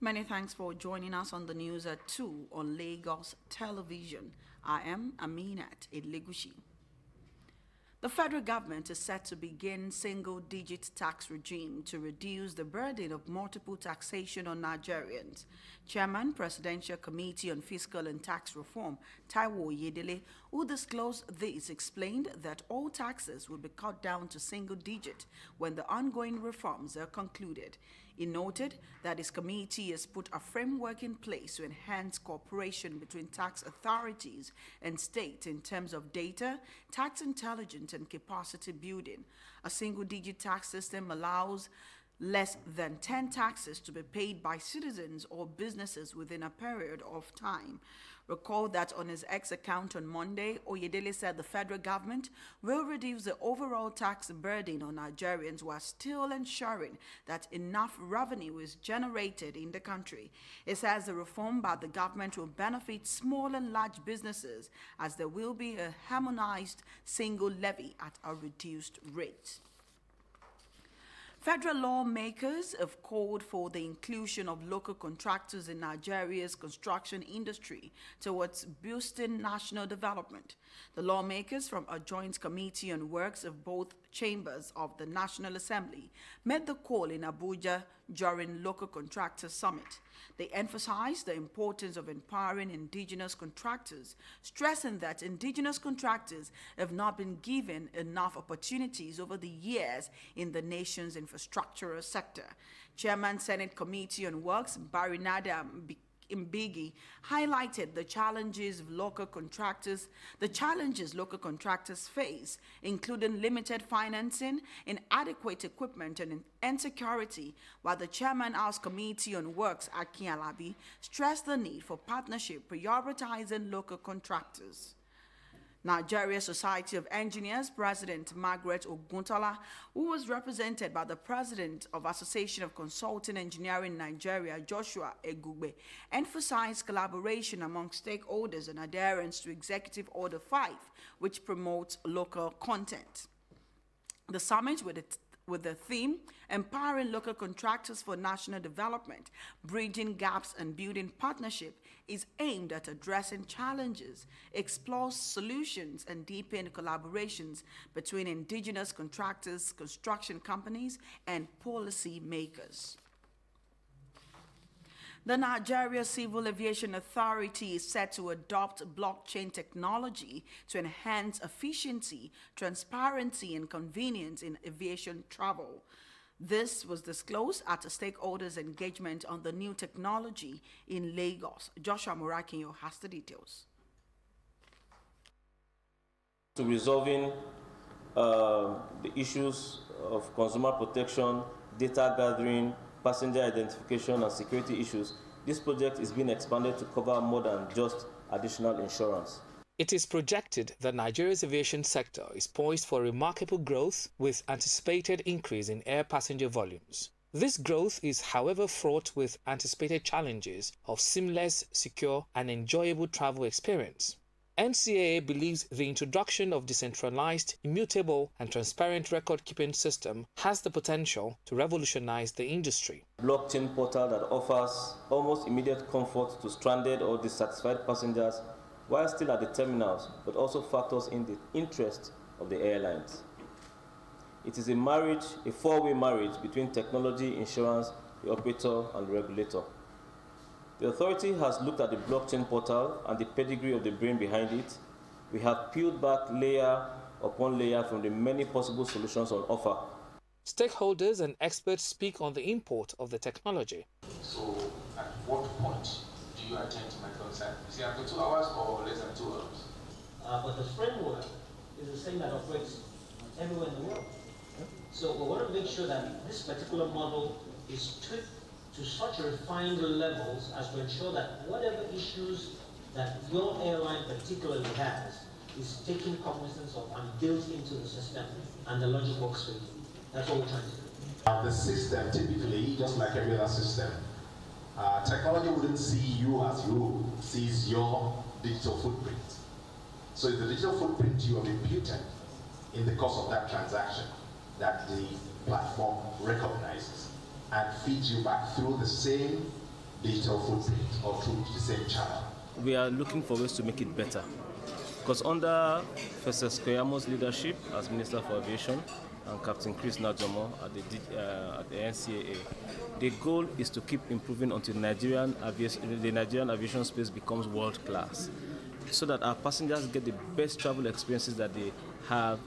Many thanks for joining us on the news at 2 on Lagos Television. I am Aminat Idligushi. The federal government is set to begin single-digit tax regime to reduce the burden of multiple taxation on Nigerians. Chairman, Presidential Committee on Fiscal and Tax Reform, Taiwo Oyedele, who disclosed this, explained that all taxes will be cut down to single-digit when the ongoing reforms are concluded. He noted that his committee has put a framework in place to enhance cooperation between tax authorities and state in terms of data, tax intelligence, and capacity building. A single-digit tax system allows less than 10 taxes to be paid by citizens or businesses within a period of time. Recall that on his X account on Monday, Oyedele said the federal government will reduce the overall tax burden on Nigerians while still ensuring that enough revenue is generated in the country. He says the reform by the government will benefit small and large businesses as there will be a harmonized single levy at a reduced rate. Federal lawmakers have called for the inclusion of local contractors in Nigeria's construction industry towards boosting national development. The lawmakers from a joint committee on works of both chambers of the National Assembly made the call in Abuja during Local Contractors Summit. They emphasized the importance of empowering indigenous contractors, stressing that indigenous contractors have not been given enough opportunities over the years in the nation's infrastructural sector. Chairman Senate Committee on Works, Barinada Mbigi, highlighted the challenges local contractors face, including limited financing, inadequate equipment, and insecurity, while the chairman House Committee on Works, Akin Alabi, stressed the need for partnership prioritizing local contractors. Nigeria Society of Engineers President Margaret Oguntola, who was represented by the President of Association of Consulting Engineering Nigeria, Joshua Egugbe, emphasized collaboration among stakeholders and adherence to Executive Order 5, which promotes local content. The summit, with the theme, Empowering Local Contractors for National Development, Bridging Gaps and Building Partnership, is aimed at addressing challenges, explores solutions, and deepen collaborations between indigenous contractors, construction companies, and policy makers. The Nigeria Civil Aviation Authority is set to adopt blockchain technology to enhance efficiency, transparency, and convenience in aviation travel. This was disclosed at a stakeholders' engagement on the new technology in Lagos. Joshua Murakinyo has the details. To resolving the issues of consumer protection, data gathering, passenger identification, and security issues, this project is being expanded to cover more than just additional insurance. It is projected that Nigeria's aviation sector is poised for remarkable growth with anticipated increase in air passenger volumes. This growth is, however, fraught with anticipated challenges of seamless, secure, and enjoyable travel experience. NCAA believes the introduction of decentralized, immutable, and transparent record-keeping system has the potential to revolutionize the industry. Blockchain portal that offers almost immediate comfort to stranded or dissatisfied passengers while still at the terminals, but also factors in the interest of the airlines. It is a four-way marriage between technology, insurance, the operator, and the regulator. The authority has looked at the blockchain portal and the pedigree of the brain behind it. We have peeled back layer upon layer from the many possible solutions on offer. Stakeholders and experts speak on the import of the technology. So, at what point do you attend to my concern? Is it after 2 hours or less than 2 hours? But the framework is the same that operates everywhere in the world. So we want to make sure that this particular model is tweaked to such refined levels as to ensure that whatever issues that your airline particularly has is taken cognizance of and built into the system, and the logic works for you. That's what we're trying to do. The system, typically, just like every other system, technology wouldn't see you as you, sees your digital footprint. So it's the digital footprint you have imputed in the course of that transaction that the platform recognizes and feeds you back through the same digital footprint or through the same channel? We are looking for ways to make it better. Because under Festus Keyamo leadership as Minister for Aviation and Captain Chris Najomo at the NCAA, the goal is to keep improving until the Nigerian aviation space becomes world class, so that our passengers get the best travel experiences that they have,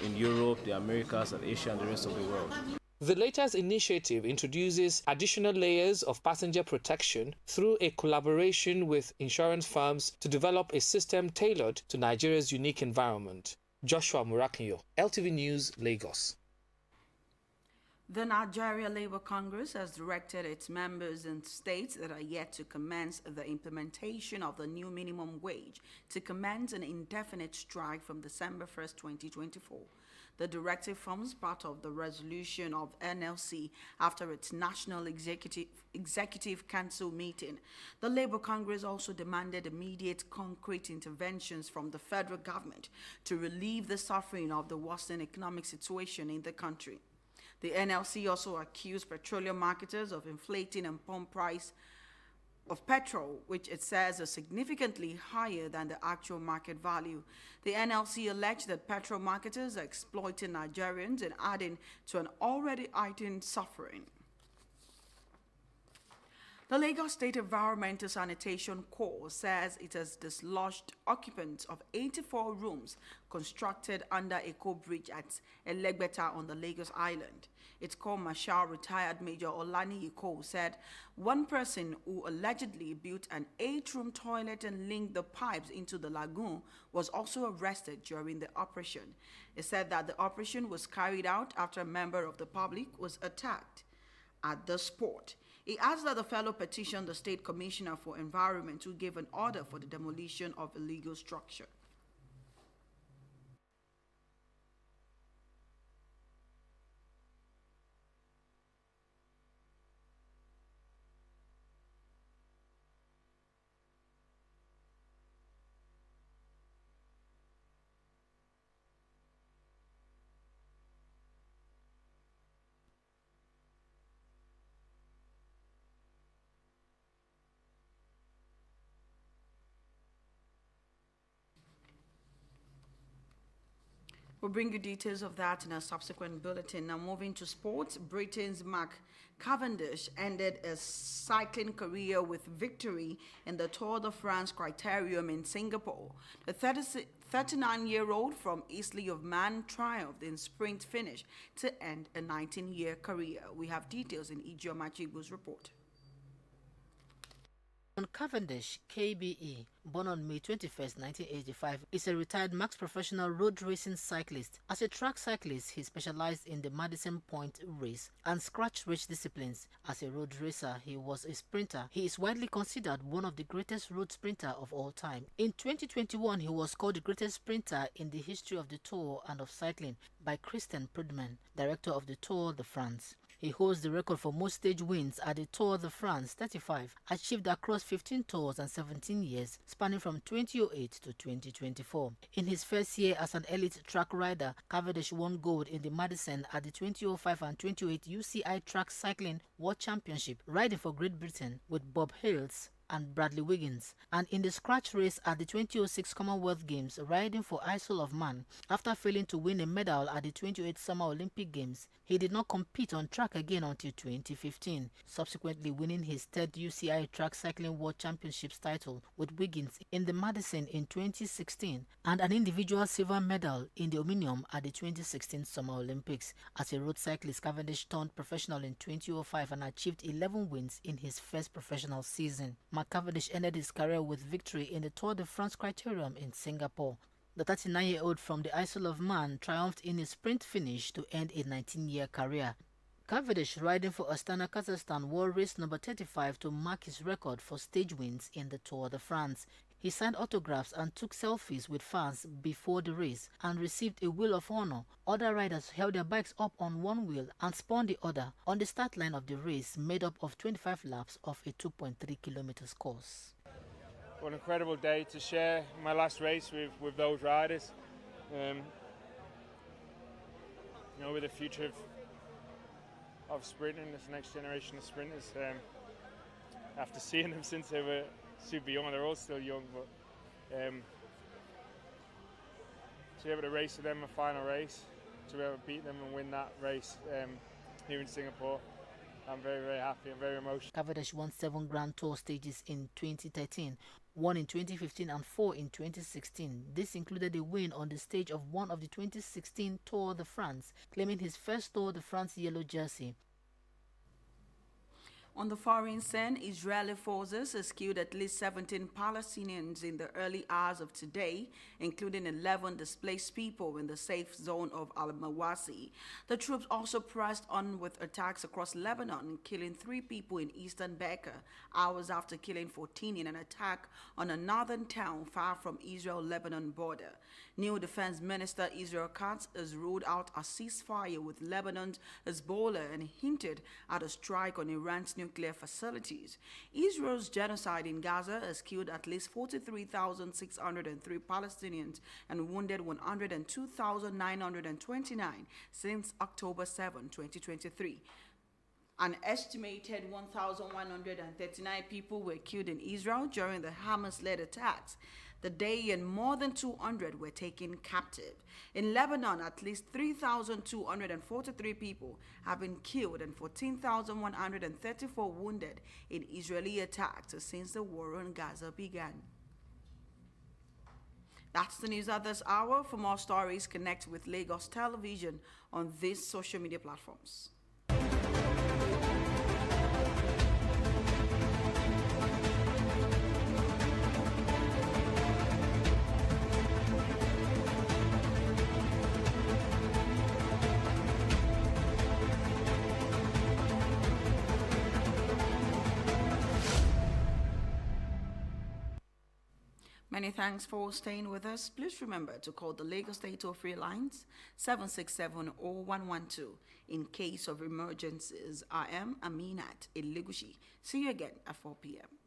in Europe, the Americas, and Asia, and the rest of the world. The latest initiative introduces additional layers of passenger protection through a collaboration with insurance firms to develop a system tailored to Nigeria's unique environment. Joshua Murakinyo, LTV News, Lagos. The Nigeria Labour Congress has directed its members in states that are yet to commence the implementation of the new minimum wage to commence an indefinite strike from December 1st, 2024. The directive forms part of the resolution of NLC after its National Executive Council meeting. The Labour Congress also demanded immediate concrete interventions from the federal government to relieve the suffering of the worsening economic situation in the country. The NLC also accused petroleum marketers of inflating and pump price of petrol, which it says is significantly higher than the actual market value. The NLC alleged that petrol marketers are exploiting Nigerians and adding to an already heightened suffering. The Lagos State Environmental Sanitation Corps says it has dislodged occupants of 84 rooms constructed under Eko Bridge at Elegbeta on the Lagos Island. Its Corps Marshal, retired Major Olani Eko, said one person who allegedly built an 8-room toilet and linked the pipes into the lagoon was also arrested during the operation. It said that the operation was carried out after a member of the public was attacked at the spot. He adds that the fellow petitioned the State Commissioner for Environment to give an order for the demolition of illegal structure. We'll bring you details of that in a subsequent bulletin. Now moving to sports, Britain's Mark Cavendish ended a cycling career with victory in the Tour de France Criterium in Singapore. The 39-year-old from Isle of Man triumphed in sprint finish to end a 19-year career. We have details in Ijeoma Chigbu's report. Cavendish, KBE, born on May 21, 1985, is a retired Max professional road racing cyclist. As a track cyclist, he specialized in the Madison Point race and scratch race disciplines. As a road racer, he was a sprinter. He is widely considered one of the greatest road sprinter of all time. In 2021, he was called the greatest sprinter in the history of the Tour and of cycling by Christian Prudhomme, director of the Tour de France. He holds the record for most stage wins at the Tour de France, 35, achieved across 15 tours and 17 years, spanning from 2008 to 2024. In his first year as an elite track rider, Cavendish won gold in the Madison at the 2005 and 2008 UCI Track Cycling World Championship, riding for Great Britain with Bob Hales and Bradley Wiggins, and in the scratch race at the 2006 Commonwealth Games, riding for Isle of Man. After failing to win a medal at the 2008 Summer Olympic Games, he did not compete on track again until 2015, subsequently winning his third UCI Track Cycling World Championships title with Wiggins in the Madison in 2016 and an individual silver medal in the Omnium at the 2016 Summer Olympics. As a road cyclist, Cavendish turned professional in 2005 and achieved 11 wins in his first professional season. Mark Cavendish ended his career with victory in the Tour de France Criterium in Singapore. The 39-year-old from the Isle of Man triumphed in a sprint finish to end a 19-year career. Cavendish, riding for Astana, Kazakhstan, wore race number 35 to mark his record for stage wins in the Tour de France. He signed autographs and took selfies with fans before the race and received a Wheel of Honor. Other riders held their bikes up on one wheel and spun the other on the start line of the race, made up of 25 laps of a 2.3 kilometers course. What an incredible day to share my last race with those riders. With the future of sprinting, this next generation of sprinters. after seeing them since they were super young. They're all still young, but to be able to race with them a final race, to be able to beat them and win that race here in Singapore, I'm very, very happy and very emotional. Cavendish won 7 Grand Tour stages in 2013, 1 in 2015 and 4 in 2016. This included a win on the stage of one of the 2016 Tour de France, claiming his first Tour de France yellow jersey. On the foreign scene, Israeli forces has killed at least 17 Palestinians in the early hours of today, including 11 displaced people in the safe zone of Al-Mawasi. The troops also pressed on with attacks across Lebanon, killing 3 people in eastern Bekaa, hours after killing 14 in an attack on a northern town far from Israel-Lebanon border. New Defense Minister Israel Katz has ruled out a ceasefire with Lebanon's Hezbollah and hinted at a strike on Iran's nuclear facilities. Israel's genocide in Gaza has killed at least 43,603 Palestinians and wounded 102,929 since October 7, 2023. An estimated 1,139 people were killed in Israel during the Hamas-led attacks the day, and more than 200 were taken captive. In Lebanon, at least 3,243 people have been killed and 14,134 wounded in Israeli attacks since the war on Gaza began. That's the news at this hour. For more stories, connect with Lagos Television on these social media platforms. Many thanks for staying with us. Please remember to call the Lagos State toll-free lines 767-0112 in case of emergencies. I am Aminat Elegushi. See you again at 4 p.m.